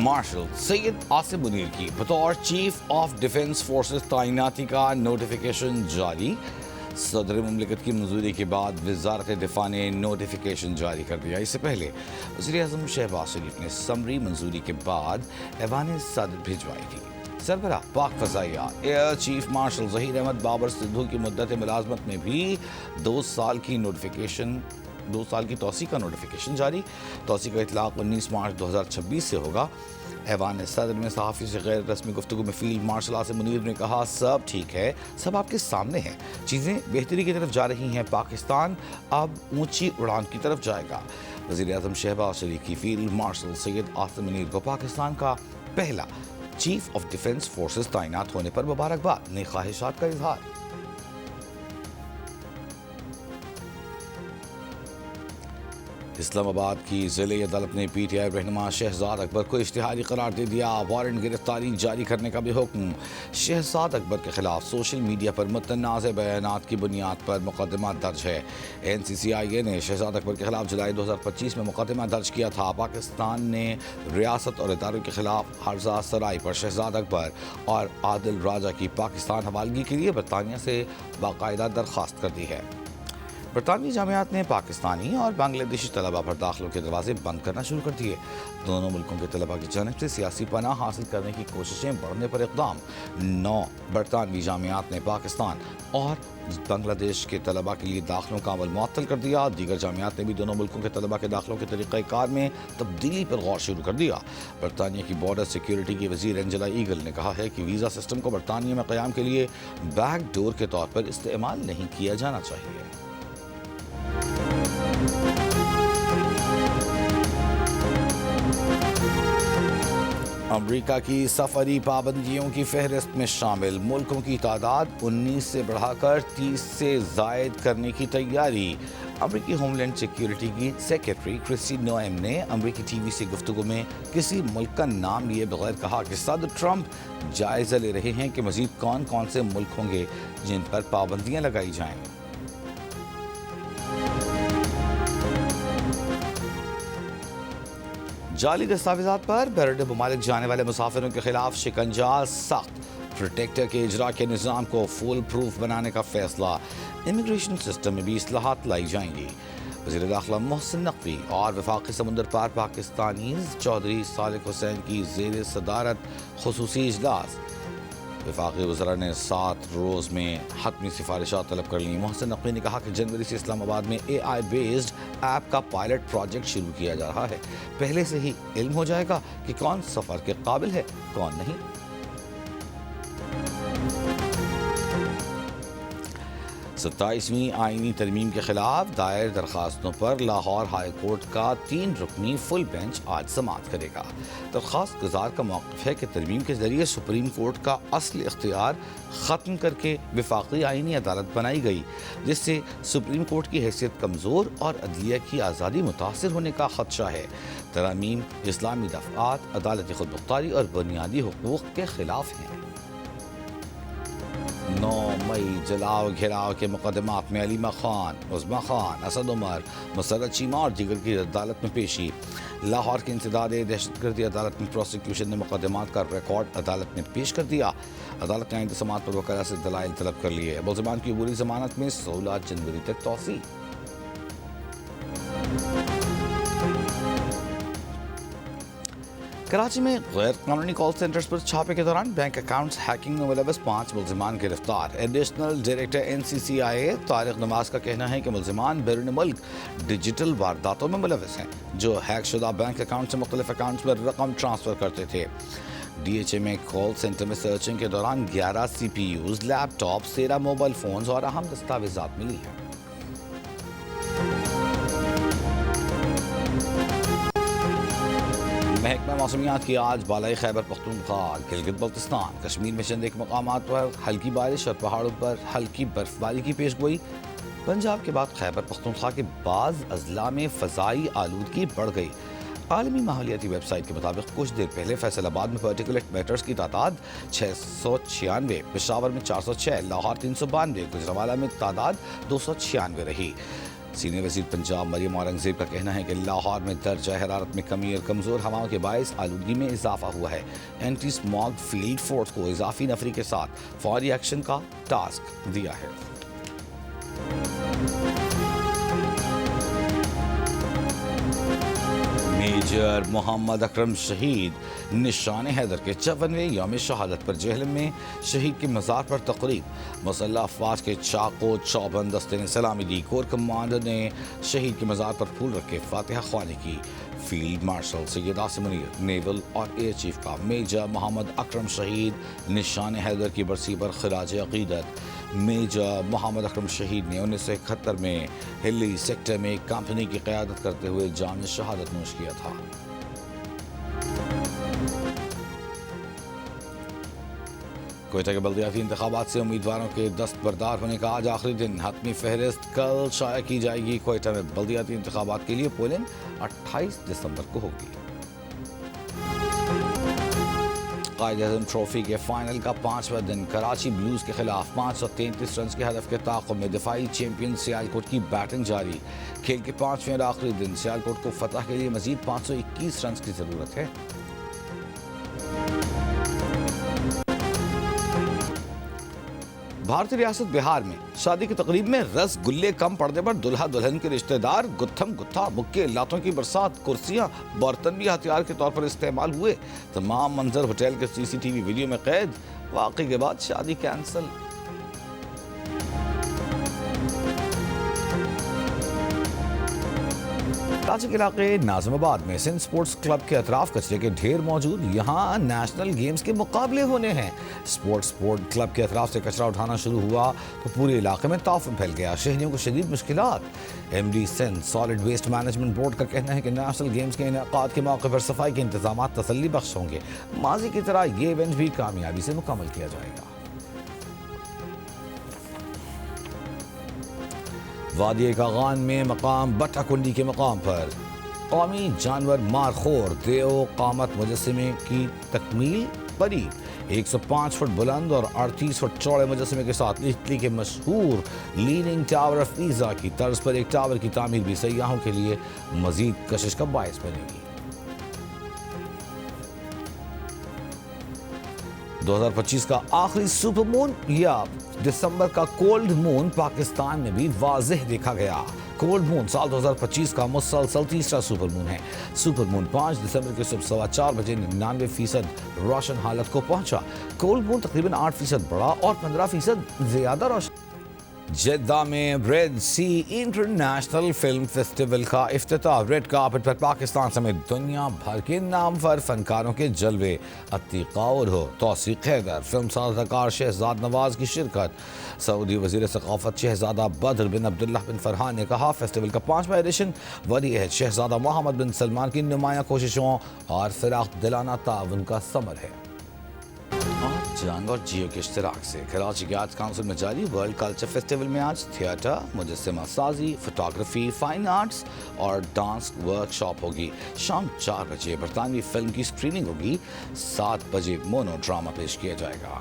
Martial Syed Asim Munir کی بطور chief of defence forces تعیناتی کا نوٹیفیکیشن جاری۔ صدر مملکت کی منظوری کے بعد وزارت دفاع نے نوٹیفیکیشن جاری کر دیا۔ اس سے پہلے وزیر اعظم شہباز شریف نے سمری منظوری کے بعد ایوان صدر بھجوائی تھی۔ سربراہ پاک فضائیہ air chief marshal Zaheer Ahmed Babar Sidhu کی مدت ملازمت میں بھی 2 سال کی توسیع کا نوٹیفیکیشن جاری۔ توسیع کا اطلاق 19 مارچ 2026 سے ہوگا۔ ایوان صدر میں صحافی سے غیر رسمی گفتگو میں فیلڈ مارشل عاصم منیر نے کہا، سب ٹھیک ہے، سب آپ کے سامنے ہے، چیزیں بہتری کی طرف جا رہی ہیں، پاکستان اب اونچی اڑان کی طرف جائے گا۔ وزیر اعظم شہباز شریف کی فیلڈ مارشل سید عاصم منیر کو پاکستان کا پہلا چیف آف ڈیفنس فورسز تعینات ہونے پر مبارکباد، نئی خواہشات کا اظہار۔ اسلام آباد کی ضلعی عدالت نے پی ٹی آئی رہنما شہزاد اکبر کو اشتہاری قرار دے دیا۔ وارنٹ گرفتاری جاری کرنے کا بھی حکم۔ شہزاد اکبر کے خلاف سوشل میڈیا پر متنازع بیانات کی بنیاد پر مقدمہ درج ہے۔ این سی سی آئی اے نے شہزاد اکبر کے خلاف جولائی 2025 میں مقدمہ درج کیا تھا۔ پاکستان نے ریاست اور اداروں کے خلاف ہرزہ سرائی پر شہزاد اکبر اور عادل راجہ کی پاکستان حوالگی کے لیے برطانیہ سے باقاعدہ درخواست کر دی ہے۔ برطانوی جامعات نے پاکستانی اور بنگلہ دیشی طلباء پر داخلوں کے دروازے بند کرنا شروع کر دیے۔ دونوں ملکوں کے طلباء کی جانب سے سیاسی پناہ حاصل کرنے کی کوششیں بڑھنے پر اقدام۔ 9 برطانوی جامعات نے پاکستان اور بنگلہ دیش کے طلباء کے لیے داخلوں کا عمل معطل کر دیا۔ دیگر جامعات نے بھی دونوں ملکوں کے طلباء کے داخلوں کے طریقہ کار میں تبدیلی پر غور شروع کر دیا۔ برطانیہ کی بارڈر سیکیورٹی کی وزیر اینجلا ایگل نے کہا ہے کہ ویزا سسٹم کو برطانیہ میں قیام کے لیے بیک ڈور کے طور پر استعمال نہیں کیا جانا چاہیے۔ امریکہ کی سفری پابندیوں کی فہرست میں شامل ملکوں کی تعداد 19 سے بڑھا کر 30 سے زائد کرنے کی تیاری۔ امریکی ہوم لینڈ سیکیورٹی کی سیکرٹری کرسٹی نوئم نے امریکی ٹی وی سے گفتگو میں کسی ملک کا نام لیے بغیر کہا کہ صدر ٹرمپ جائزہ لے رہے ہیں کہ مزید کون کون سے ملک ہوں گے جن پر پابندیاں لگائی جائیں۔ جعلی دستاویزات پر بیرون ممالک جانے والے مسافروں کے خلاف شکنجہ سخت۔ پروٹیکٹر کے اجرا کے نظام کو فول پروف بنانے کا فیصلہ۔ امیگریشن سسٹم میں بھی اصلاحات لائی جائیں گی۔ وزیر داخلہ محسن نقوی اور وفاقی سمندر پار پاکستانی چودھری صالح حسین کی زیر صدارت خصوصی اجلاس۔ وفاقی وزراء نے 7 روز میں حتمی سفارشات طلب کر لیں۔ محسن نقوی نے کہا کہ جنوری سے اسلام آباد میں اے آئی بیسڈ ایپ کا پائلٹ پروجیکٹ شروع کیا جا رہا ہے۔ پہلے سے ہی علم ہو جائے گا کہ کون سفر کے قابل ہے، کون نہیں۔ 27ویں آئینی ترمیم کے خلاف دائر درخواستوں پر لاہور ہائی کورٹ کا 3 رکنی فل بینچ آج سماعت کرے گا۔ درخواست گزار کا موقف ہے کہ ترمیم کے ذریعے سپریم کورٹ کا اصل اختیار ختم کر کے وفاقی آئینی عدالت بنائی گئی، جس سے سپریم کورٹ کی حیثیت کمزور اور عدلیہ کی آزادی متاثر ہونے کا خدشہ ہے۔ ترامیم اسلامی دفعات، عدالتی خود مختاری اور بنیادی حقوق کے خلاف ہیں۔ 9 مئی جلاؤ گھیراؤ کے مقدمات میں علیمہ خان، عظمیٰ خان، اسد عمر، مسرت چیمہ اور دیگر کی عدالت میں پیشی۔ لاہور کی انسداد دہشت گردی عدالت میں پروسیکیوشن نے مقدمات کا ریکارڈ عدالت میں پیش کر دیا۔ عدالت نے آئندہ سماعت پر وکلاء سے دلائل طلب کر لیے۔ ملزمان کی عبوری ضمانت میں 16 جنوری تک توسیع۔ کراچی میں غیر قانونی کال سینٹرز پر چھاپے کے دوران بینک اکاؤنٹس ہیکنگ میں ملوث 5 ملزمان گرفتار۔ ایڈیشنل ڈائریکٹر این سی سی آئی اے طارق نواز کا کہنا ہے کہ ملزمان بیرون ملک ڈیجیٹل وارداتوں میں ملوث ہیں، جو ہیک شدہ بینک اکاؤنٹ سے مختلف اکاؤنٹس میں رقم ٹرانسفر کرتے تھے۔ ڈی ایچ اے میں کال سینٹر میں سرچنگ کے دوران 11 سی پی یوز، لیپ ٹاپ، 13 موبائل فونز اور اہم دستاویزات ملی ہیں۔ محکمہ موسمیات کی آج بالائی خیبر پختونخوا، گلگت بلتستان، کشمیر میں چند ایک مقامات پر ہلکی بارش اور پہاڑوں پر ہلکی برف باری کی پیش گوئی۔ پنجاب کے بعد خیبر پختونخوا کے بعض اضلاع میں فضائی آلودگی بڑھ گئی۔ عالمی ماحولیاتی ویب سائٹ کے مطابق کچھ دیر پہلے فیصل آباد میں پارٹیکولیٹ میٹرز کی تعداد 696، پشاور میں 406، لاہور 392، گجرانوالہ میں تعداد 296 رہی۔ سینئر وزیر پنجاب مریم اورنگزیب کا کہنا ہے کہ لاہور میں درجہ حرارت میں کمی اور کمزور ہواؤں کے باعث آلودگی میں اضافہ ہوا ہے۔ اینٹی اسماگ فیلڈ فورس کو اضافی نفری کے ساتھ فوری ایکشن کا ٹاسک دیا ہے۔ میجر محمد اکرم شہید نشان حیدر کے 54ویں یوم شہادت پر جہلم میں شہید کے مزار پر تقریب۔ مسلح افواج کے چاقو چوبند دستے نے سلامی دی۔ کور کمانڈر نے شہید کے مزار پر پھول رکھ کے فاتحہ خوانی کی۔ فیلڈ مارشل سید عاصم منیر، نیول اور ایئر چیف کا میجر محمد اکرم شہید نشان حیدر کی برسی پر خراج عقیدت۔ میجر محمد اکرم شہید نے 1971 میں ہلی سیکٹر میں ایک کمپنی کی قیادت کرتے ہوئے جام شہادت نوش کیا تھا۔ کوئٹہ کے بلدیاتی انتخابات سے امیدواروں کے دستبردار ہونے کا آج آخری دن۔ حتمی فہرست کل شائع کی جائے گی۔ کوئٹہ میں بلدیاتی انتخابات کے لیے پولنگ 28 دسمبر کو ہوگی۔ قائد اعظم ٹرافی کے فائنل کا 5واں دن کراچی بلوز کے خلاف 533 رنز کے ہدف کے تعاقب میں دفاعی چیمپئن سیالکوٹ کی بیٹنگ جاری۔ کھیل کے 5ویں اور آخری دن سیالکوٹ کو فتح کے لیے مزید 521 رنز کی ضرورت ہے۔ بھارتی ریاست بہار میں شادی کی تقریب میں رس گلے کم پڑنے پر دلہا دلہن کے رشتہ دار گتھم گتھا مکے لاتوں کی برسات، کرسیاں برتن بھی ہتھیار کے طور پر استعمال ہوئے۔ تمام منظر ہوٹل کے CCTV ویڈیو میں قید۔ واقعے کے بعد شادی کینسل۔ کراچی کے علاقے ناظم آباد میں سندھ سپورٹس کلب کے اطراف کچرے کے ڈھیر موجود۔ یہاں نیشنل گیمز کے مقابلے ہونے ہیں۔ سپورٹ کلب کے اطراف سے کچرا اٹھانا شروع ہوا تو پورے علاقے میں تعفن پھیل گیا۔ شہریوں کو شدید مشکلات۔ MD Sindh solid waste management board کا کہنا ہے کہ نیشنل گیمز کے انعقاد کے موقع پر صفائی کے انتظامات تسلی بخش ہوں گے۔ ماضی کی طرح یہ ایونٹ بھی کامیابی سے مکمل کیا جائے گا۔ وادی کاغان میں مقام بٹا کنڈی کے مقام پر قومی جانور مارخور دیو قامت مجسمے کی تکمیل قریب۔ 105 فٹ بلند اور 38 فٹ چوڑے مجسمے کے ساتھ اٹلی کے مشہور لیننگ ٹاور آف پیزا کی طرز پر ایک ٹاور کی تعمیر بھی سیاحوں کے لیے مزید کشش کا باعث بنے گی۔ 2025 کا آخری سپر مون یا دسمبر کا کولڈ مون پاکستان میں بھی واضح دیکھا گیا۔ کولڈ مون سال 2025 کا مسلسل تیسرا سپر مون ہے۔ سپر مون 5 دسمبر کے صبح 4:15 بجے 99% روشن حالت کو پہنچا۔ کولڈ مون تقریباً 8% بڑا اور 15% زیادہ روشن۔ جدہ میں ریڈ سی انٹرنیشنل فلم فیسٹیول کا افتتاح۔ ریڈ کارپٹ پر پاکستان سمیت دنیا بھر کے نامور فنکاروں کے جلوے۔ عتیق کاور ہو، توصیق حیدر، فلم ساز اداکار شہزاد نواز کی شرکت۔ سعودی وزیر ثقافت شہزادہ بدر بن عبداللہ بن فرحان نے کہا فیسٹیول کا 5واں ایڈیشن ولی عہد شہزادہ محمد بن سلمان کی نمایاں کوششوں اور فراخ دلانہ تعاون کا ثمر ہے۔ جنگ اور جیو کے اشتراک سے کراچی کے آرٹس کونسل میں جاری ورلڈ کلچر فیسٹیول میں آج تھیٹر، مجسمہ سازی، فوٹوگرافی، فائن آرٹس اور ڈانس ورک شاپ ہوگی۔ شام 4 بجے برطانوی فلم کی سکریننگ ہوگی۔ 7 بجے مونو ڈرامہ پیش کیا جائے گا۔